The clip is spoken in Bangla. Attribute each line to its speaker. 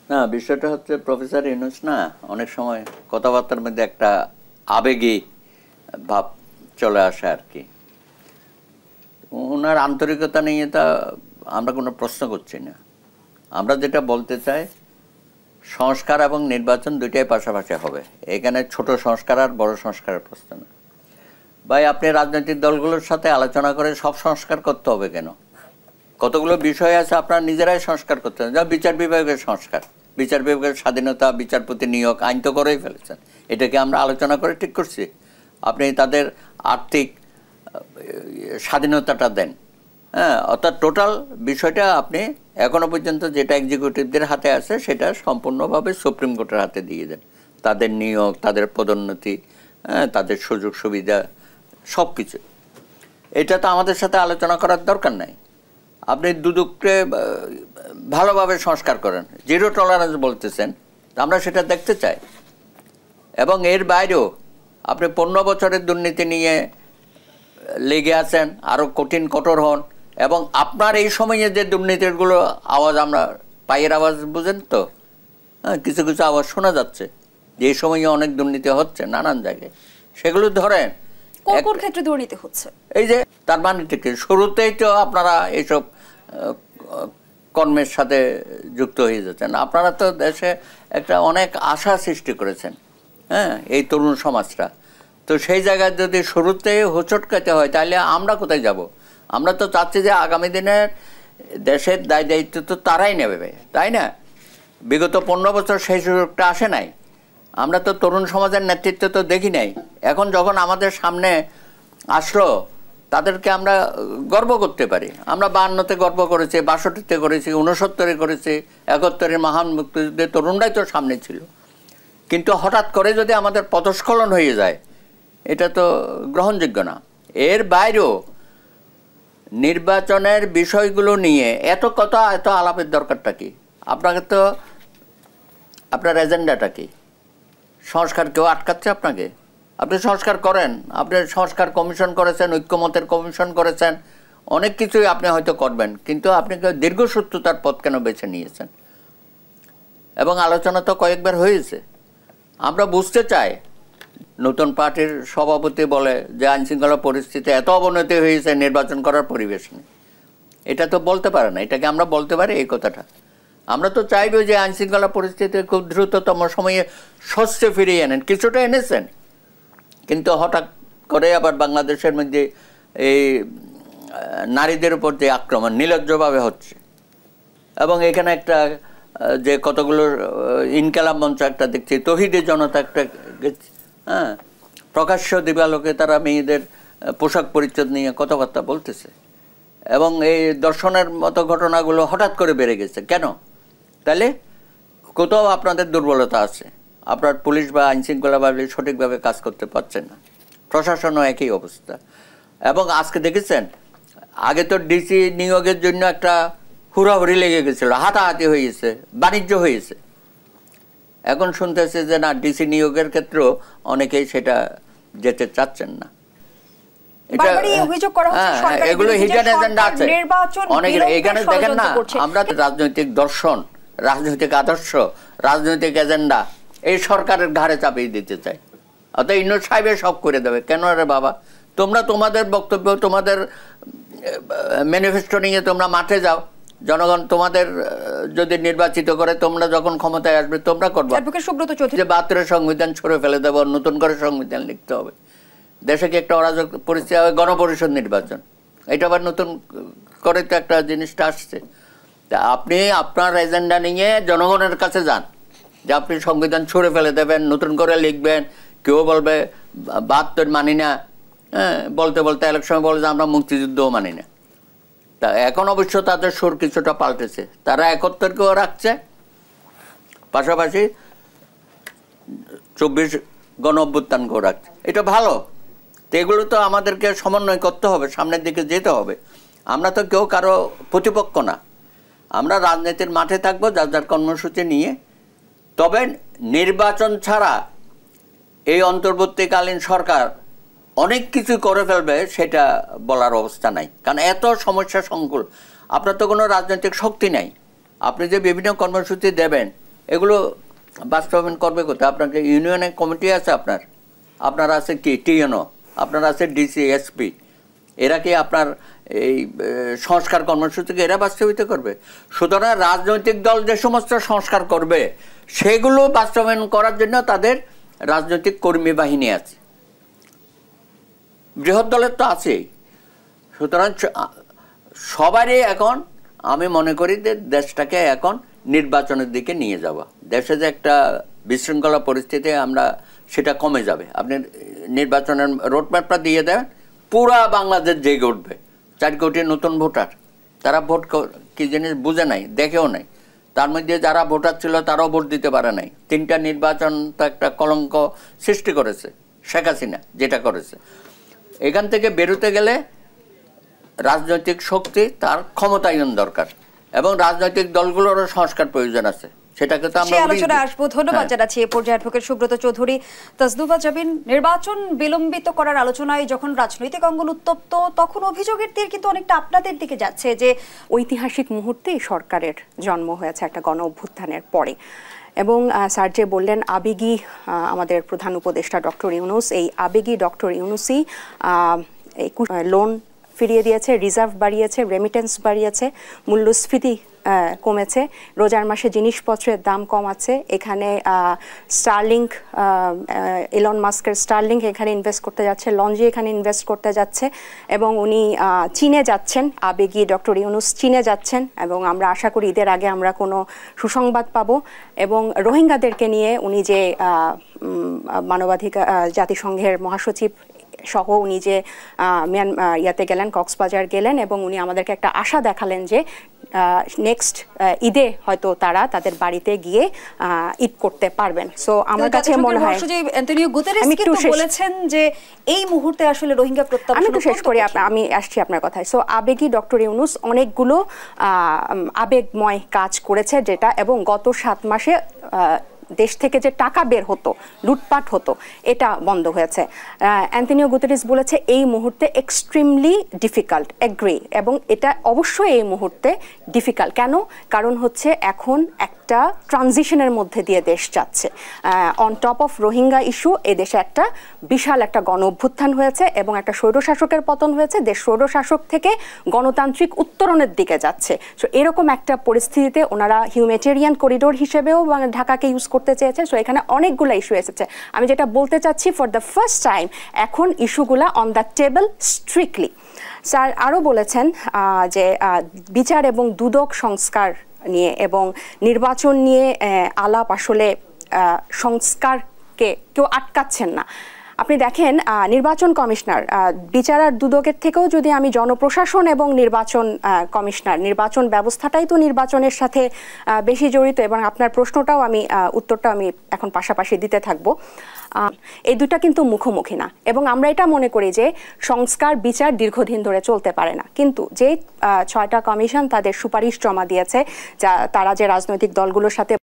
Speaker 1: না, বিষয়টা হচ্ছে প্রফেসর ইউনূস না অনেক সময় কথাবার্তার মধ্যে একটা আবেগী ভাব চলে আসে আর কি। ওনার আন্তরিকতা নিয়ে তা আমরা কোনো প্রশ্ন করছি না। আমরা যেটা বলতে চাই, সংস্কার এবং নির্বাচন দুইটাই পাশাপাশি হবে। এখানে ছোট সংস্কার আর বড় সংস্কারের প্রশ্ন না। ভাই, আপনি রাজনৈতিক দলগুলোর সাথে আলোচনা করে সব সংস্কার করতে হবে কেন? কতগুলো বিষয় আছে আপনারা নিজেরাই সংস্কার করতে হবে। যা বিচার বিভাগের সংস্কার, বিচার বিভাগের স্বাধীনতা, বিচারপতি নিয়োগ, আইন তো করেই ফেলেছেন। এটাকে আমরা আলোচনা করে ঠিক করছি। আপনি তাদের আর্থিক স্বাধীনতাটা দেন, হ্যাঁ, অর্থাৎ টোটাল বিষয়টা আপনি এখনো পর্যন্ত যেটা এক্সিকিউটিভদের হাতে আছে সেটা সম্পূর্ণভাবে সুপ্রিম কোর্টের হাতে দিয়ে দেন। তাদের নিয়োগ, তাদের পদোন্নতি, হ্যাঁ, তাদের সুযোগ সুবিধা সব কিছু। এটা তো আমাদের সাথে আলোচনা করার দরকার নাই। আপনি দুদককে ভালোভাবে সংস্কার করেন, জিরো টলারেন্স বলতেছেন, আমরা সেটা দেখতে চাই। এবং এর বাইরেও আপনি 15 বছরের দুর্নীতি নিয়ে লেগে আছেন, আরও কঠোর হন। এবং আপনার এই সময়ে যে দুর্নীতিগুলো আওয়াজ, আমরা পায়ের আওয়াজ বুঝেন তো, হ্যাঁ, কিছু কিছু আওয়াজ শোনা যাচ্ছে যে এই সময়ে অনেক দুর্নীতি হচ্ছে নানান জায়গায়, সেগুলো ধরেন।
Speaker 2: কোন ক্ষেত্রে দুর্নীতি হচ্ছে?
Speaker 1: এই যে তার মানে ঠিক শুরুতেই তো আপনারা এইসব কর্মের সাথে যুক্ত হয়ে যাচ্ছেন। আপনারা তো দেশে একটা অনেক আশা সৃষ্টি করেছেন, হ্যাঁ, এই তরুণ সমাজটা। তো সেই জায়গায় যদি শুরুতে হোঁচটকাতে হয় তাহলে আমরা কোথায় যাব? আমরা তো চাচ্ছি যে আগামী দিনের দেশের দায় দায়িত্ব তো তারাই নেবে, তাই না? বিগত 15 বছর সেই সুযোগটা আসে নাই। আমরা তো তরুণ সমাজের নেতৃত্ব তো দেখি নাই। এখন যখন আমাদের সামনে আসলো, তাদেরকে আমরা গর্ব করতে পারি। আমরা 52-তে গর্ব করেছি, 62-তে করেছি, 69-এ করেছি, 71-এর মহান মুক্তিযুদ্ধে তরুণরাই তো সামনে ছিল। কিন্তু হঠাৎ করে যদি আমাদের পদস্খলন হয়ে যায়, এটা তো গ্রহণযোগ্য না। এর বাইরেও নির্বাচনের বিষয়গুলো নিয়ে এত কথা, এত আলাপের দরকারটা কি? আপনাকে তো, আপনার এজেন্ডাটা কি? সংস্কার কেউ আটকাচ্ছে আপনাকে? আপনি সংস্কার করেন, আপনি সংস্কার কমিশন করেছেন, ঐক্যমতের কমিশন করেছেন, অনেক কিছুই আপনি হয়তো করবেন, কিন্তু আপনি দীর্ঘসূত্রতার পথ কেন বেছে নিয়েছেন? এবং আলোচনা তো কয়েকবার হয়েছে। আমরা বুঝতে চাই, নতুন পার্টির সভাপতি বলে যে আইনশৃঙ্খলা পরিস্থিতি এত অবনতি হয়েছে, নির্বাচন করার পরিবেশ নেই। এটা তো বলতে পারে না। এটাকে আমরা বলতে পারি এই কথাটা? আমরা তো চাইবো যে আইনশৃঙ্খলা পরিস্থিতি খুব দ্রুততম সময়ে স্বস্তি ফিরিয়ে আনেন। কিছুটা এনেছেন, কিন্তু হঠাৎ করে আবার বাংলাদেশের মধ্যে এই নারীদের উপর যে আক্রমণ নির্লজ্জভাবে হচ্ছে, এবং এখানে একটা যে কতগুলো ইনকালাব মঞ্চ একটা দেখছি, তৌহিদি জনতা একটা, হ্যাঁ, প্রকাশ্য দিবালোকে তারা মেয়েদের পোশাক পরিচ্ছদ নিয়ে কথাবার্তা বলতেছে। এবং এই দর্শনের মতো ঘটনাগুলো হঠাৎ করে বেড়ে গেছে কেন? তাহলে কোথাও আপনাদের দুর্বলতা আছে। আপনার পুলিশ বা আইনশৃঙ্খলা বাহিনী সঠিকভাবে কাজ করতে পারছে না, প্রশাসনও একই অবস্থা। এবং আজকে দেখেছেন, আগে তো ডিসি নিয়োগের জন্য একটা হুড়াহুড়ি লেগে গেছিল, হাতাহাতি হয়েছে, বাণিজ্য হয়েছে। এখন শুনতেছে যে না, ডিসি নিয়োগের ক্ষেত্রেও অনেকেই সেটা যেতে চাচ্ছেন না। এগুলো হিডেন এজেন্ডা আছে অনেক। এখানে দেখেন না, আমরা রাজনৈতিক দর্শন, রাজনৈতিক আদর্শ, রাজনৈতিক এজেন্ডা এই সরকারের ঘাড়ে চাপিয়ে দিতে চাই। অর্থাৎ ইউনূস সাহেব সব করে দেবে। কেন রে বাবা? তোমরা তোমাদের বক্তব্য, তোমাদের ম্যানিফেস্টো নিয়ে তোমরা মাঠে যাও। জনগণ তোমাদের যদি নির্বাচিত করে, তোমরা যখন ক্ষমতায় আসবে তোমরা করবে। যে 72 সংবিধান ছুঁড়ে ফেলে দেবো, নতুন করে সংবিধান লিখতে হবে। দেশে কি একটা অরাজক পরিস্থিতি হবে, গণপরিষদ নির্বাচন, এটা আবার নতুন করে তো একটা জিনিসটা আসছে। তা আপনি আপনার এজেন্ডা নিয়ে জনগণের কাছে যান, যে আপনি সংবিধান ছুঁড়ে ফেলে দেবেন, নতুন করে লিখবেন। কেউ বলবে 72 মানি না, হ্যাঁ, বলতে বলতে ইলেকশনে বলে যে আমরা মুক্তিযুদ্ধও মানি না। তা এখন অবশ্য তাদের সুর কিছুটা পাল্টেছে, তারা 71কেও রাখছে, পাশাপাশি 24 গণ অভ্যুত্থানকেও রাখছে। এটা ভালো। তো এগুলো তো আমাদেরকে সমন্বয় করতে হবে, সামনের দিকে যেতে হবে। আমরা তো কেউ কারো প্রতিপক্ষ না। আমরা রাজনীতির মাঠে থাকবো যার যার কর্মসূচি নিয়ে। তবে নির্বাচন ছাড়া এই অন্তর্বর্তীকালীন সরকার অনেক কিছু করে ফেলবে সেটা বলার অবস্থা নাই। কারণ এত সমস্যা সংকুল, আপনার তো কোনো রাজনৈতিক শক্তি নাই। আপনি যে বিভিন্ন কর্মসূচি দেবেন, এগুলো বাস্তবায়ন করবে কোথায়? আপনাকে ইউনিয়নের কমিটি আছে, আপনার আছে কি টিএনও, আপনার আছে ডিসি, এসপি, এরা কি আপনার এই সংস্কার কর্মসূচিকে এরা বাস্তবায়িত করবে? সুতরাং রাজনৈতিক দল যে সমস্ত সংস্কার করবে সেগুলো বাস্তবায়ন করার জন্য তাদের রাজনৈতিক কর্মী বাহিনী আছে, বৃহৎ দলের তো আছেই। সুতরাং সবারই এখন আমি মনে করি যে দেশটাকে এখন নির্বাচনের দিকে নিয়ে যাওয়া, দেশে যে একটা বিশৃঙ্খলা পরিস্থিতি আমরা সেটা কমে যাবে। আপনি নির্বাচনের রোডম্যাপটা দিয়ে দেন, পুরা বাংলাদেশ জেগে উঠবে। 4 কোটি নতুন ভোটার, তারা ভোট কি জিনিস বুঝে নাই, দেখেও নাই। তার মধ্যে যারা ভোটার ছিল তারাও ভোট দিতে পারে নাই। 3টা নির্বাচন তো একটা কলঙ্ক সৃষ্টি করেছে শেখ হাসিনা, যেটা করেছে। এখান থেকে বেরোতে গেলে রাজনৈতিক শক্তি, তার ক্ষমতায়ন দরকার, এবং রাজনৈতিক দলগুলোরও সংস্কার প্রয়োজন আছে। সেটাকে তো আমরা
Speaker 2: আলোচনা আসবো। ধন্যবাদ জানাচ্ছি এ পর্যায়ে অ্যাডভোকেট সুব্রত চৌধুরী। তাসনুভা জাবিন, নির্বাচন বিলম্বিত করার আলোচনায় যখন রাজনৈতিক অঙ্গন উত্তপ্ত, তখন অভিযোগের তীর কিন্তু অনেকটা আপনাদের দিকে যাচ্ছে যে
Speaker 3: ঐতিহাসিক মুহূর্তেই সরকারের জন্ম হয়েছে একটা গণ অভ্যুত্থানের পরে। এবং স্যার যে বললেন আবেগী আমাদের প্রধান উপদেষ্টা ডক্টর ইউনূস, এই আবেগী ডক্টর ইউনূসই লোন ফিরিয়ে দিয়েছে, রিজার্ভ বাড়িয়েছে, রেমিটেন্স বাড়িয়েছে, মূল্যস্ফীতি কমেছে, রোজার মাসে জিনিসপত্রের দাম কমাচ্ছে। এখানে স্টারলিংক, ইলন মাস্কের স্টারলিংক এখানে ইনভেস্ট করতে যাচ্ছে, লঞ্জি এখানে ইনভেস্ট করতে যাচ্ছে, এবং উনি চীনে যাচ্ছেন। আবেগী ডক্টর ইউনূস চীনে যাচ্ছেন, এবং আমরা আশা করি ঈদের আগে আমরা কোনো সুসংবাদ পাবো। এবং রোহিঙ্গাদেরকে নিয়ে উনি যে মানবাধিকার জাতিসংঘের মহাসচিব সহ উনি যে ইয়াতে গেলেন, কক্সবাজার গেলেন, এবং উনি আমাদেরকে একটা আশা দেখালেন যে নেক্সট ঈদে হয়তো তারা তাদের বাড়িতে গিয়ে ঈদ করতে পারবেন। সো আমার কাছে মনে হয়
Speaker 2: অ্যান্টোনিও গুতেরেস কিন্তু বলেছেন যে এই মুহূর্তে আসলে রোহিঙ্গা প্রত্যাবাসন।
Speaker 3: আমি একটু শেষ করি, আমি আসছি আপনার কথায়। সো আবেগী ডক্টর ইউনূস অনেকগুলো আবেগময় কাজ করেছে, যেটা এবং গত 7 মাসে দেশ থেকে যে টাকা বের হতো, লুটপাট হতো, এটা বন্ধ হয়েছে। অ্যান্টোনিও গুতেরেস বলেছে এই মুহূর্তে এক্সট্রিমলি ডিফিকাল্ট, এগ্রি, এবং এটা অবশ্যই এই মুহূর্তে ডিফিকাল্ট। কেন? কারণ হচ্ছে এখন একটা ট্রানজিশনের মধ্যে দিয়ে দেশ যাচ্ছে। On top of Rohingya issue এই দেশে একটা বিশাল একটা গণ অভ্যুত্থান হয়েছে, এবং একটা স্বৈরশাসকের পতন হয়েছে। দেশ স্বৈরশাসক থেকে গণতান্ত্রিক উত্তরণের দিকে যাচ্ছে। সো এরকম একটা পরিস্থিতিতে ওনারা হিউম্যানিটেরিয়ান করিডোর হিসেবেও ঢাকাকে ইউজ করতে চেয়েছে। সো এখানে অনেকগুলো ইস্যু এসেছে। আমি যেটা বলতে চাচ্ছি, ফর দ্য ফার্স্ট টাইম এখন ইস্যুগুলা on the table strictly. Sir আরও বলেছেন যে বিচার এবং দুদক সংস্কার নিয়ে এবং নির্বাচন নিয়ে আলাপ, আসলে সংস্কারকে কেউ আটকাচ্ছেন না। আপনি দেখেন নির্বাচন কমিশনার, বিচার আর দুদকের থেকেও যদি আমি জনপ্রশাসন এবং নির্বাচন কমিশনার, নির্বাচন ব্যবস্থাটাই তো নির্বাচনের সাথে বেশি জড়িত, এবং আপনার প্রশ্নটাও আমি উত্তরটা আমি এখন পাশাপাশি দিতে থাকবো। এই দুটা কিন্তু মুখোমুখি না, এবং আমরা এটা মনে করি যে সংস্কার বিচার দীর্ঘদিন ধরে চলতে পারে না। কিন্তু যে 6টা কমিশন তাদের সুপারিশ জমা দিয়েছে, তারা যে রাজনৈতিক দলগুলোর সাথে